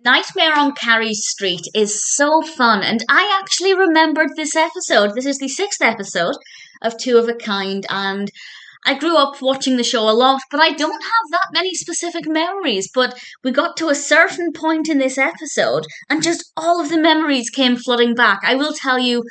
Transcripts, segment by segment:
Nightmare on Carrie Street is so fun, and I actually remembered this episode. This is the sixth episode of Two of a Kind, and I grew up watching the show a lot, but I don't have that many specific memories. But we got to a certain point in this episode, and just all of the memories came flooding back. I will tell you,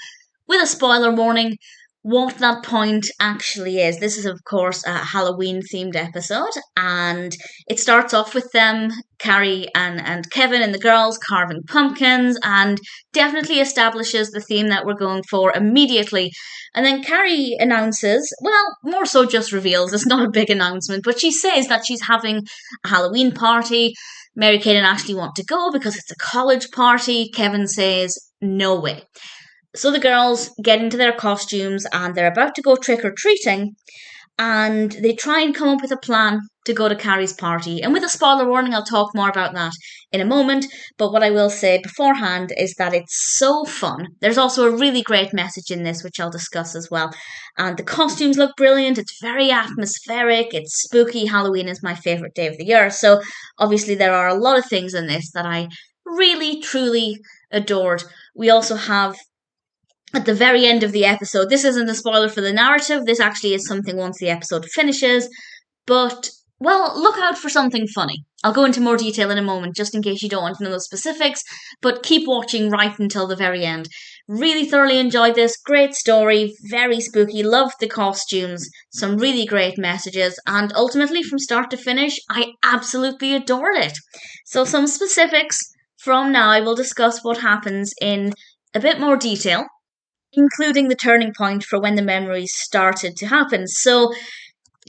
with a spoiler warning, what that point actually is. This is, of course, a Halloween themed episode, and it starts off with them, Carrie and Kevin and the girls carving pumpkins, and definitely establishes the theme that we're going for immediately. And then Carrie announces, well, more so just reveals, it's not a big announcement, but she says that she's having a Halloween party. Mary Kate and Ashley want to go because it's a college party. Kevin says, no way. So the girls get into their costumes and they're about to go trick or treating, and they try and come up with a plan to go to Carrie's party. And with a spoiler warning, I'll talk more about that in a moment. But what I will say beforehand is that it's so fun. There's also a really great message in this, which I'll discuss as well. And the costumes look brilliant. It's very atmospheric. It's spooky. Halloween is my favourite day of the year. So obviously there are a lot of things in this that I really, truly adored. We also have at the very end of the episode, this isn't a spoiler for the narrative, this actually is something once the episode finishes, but, well, look out for something funny. I'll go into more detail in a moment, just in case you don't want to know the specifics, but keep watching right until the very end. Really thoroughly enjoyed this, great story, very spooky, loved the costumes, some really great messages, and ultimately, from start to finish, I absolutely adored it. So some specifics from now, I will discuss what happens in a bit more detail, including the turning point for when the memories started to happen. So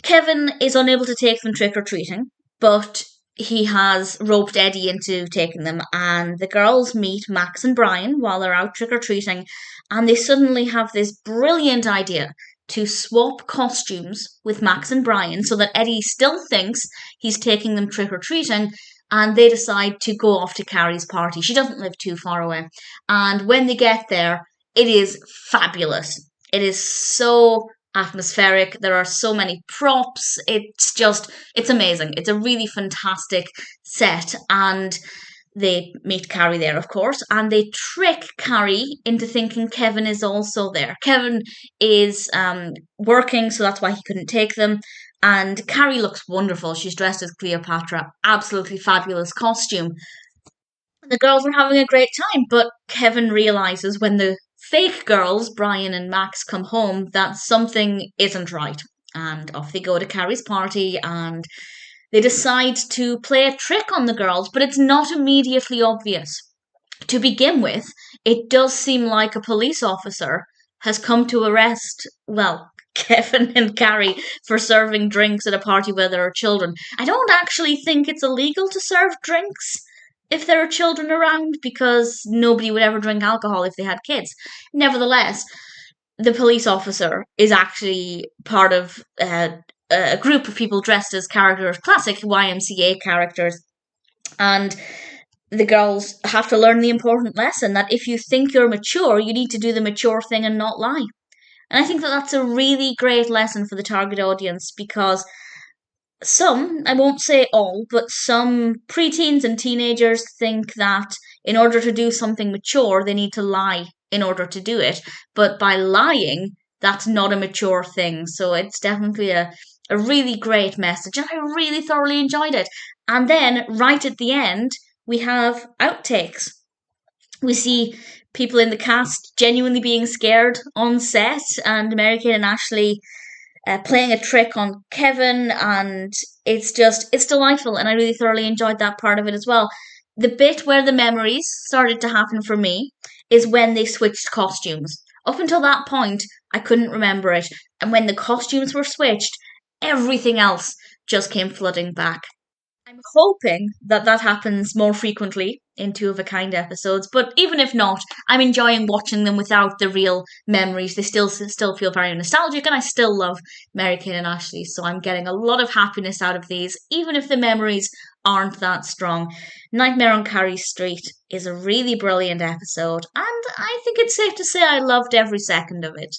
Kevin is unable to take them trick-or-treating, but he has roped Eddie into taking them, and the girls meet Max and Brian while they're out trick-or-treating, and they suddenly have this brilliant idea to swap costumes with Max and Brian so that Eddie still thinks he's taking them trick-or-treating, and they decide to go off to Carrie's party. She doesn't live too far away. And when they get there, it is fabulous. It is so atmospheric. There are so many props. It's amazing. It's a really fantastic set. And they meet Carrie there, of course, and they trick Carrie into thinking Kevin is also there. Kevin is working, so that's why he couldn't take them. And Carrie looks wonderful. She's dressed as Cleopatra. Absolutely fabulous costume. The girls are having a great time, but Kevin realizes when the fake girls, Brian and Max, come home that something isn't right. And off they go to Carrie's party, and they decide to play a trick on the girls, but it's not immediately obvious. To begin with, it does seem like a police officer has come to arrest, well, Kevin and Carrie for serving drinks at a party where there are children. I don't actually think it's illegal to serve drinks if there are children around, because nobody would ever drink alcohol if they had kids. Nevertheless, the police officer is actually part of a group of people dressed as characters, classic YMCA characters, and the girls have to learn the important lesson that if you think you're mature, you need to do the mature thing and not lie. And I think that that's a really great lesson for the target audience, because some, I won't say all, but some preteens and teenagers think that in order to do something mature, they need to lie in order to do it. But by lying, that's not a mature thing. So it's definitely a really great message, and I really thoroughly enjoyed it. And then, right at the end, we have outtakes. We see people in the cast genuinely being scared on set, and Mary Kate and Ashley playing a trick on Kevin, and it's delightful, and I really thoroughly enjoyed that part of it as well. The bit where the memories started to happen for me is when they switched costumes. Up until that point, I couldn't remember it, and when the costumes were switched, everything else just came flooding back. I'm hoping that that happens more frequently in Two of a Kind episodes, but even if not, I'm enjoying watching them without the real memories. They still feel very nostalgic, and I still love Mary Kate and Ashley, so I'm getting a lot of happiness out of these, even if the memories aren't that strong. Nightmare on Carrie Street is a really brilliant episode, and I think it's safe to say I loved every second of it.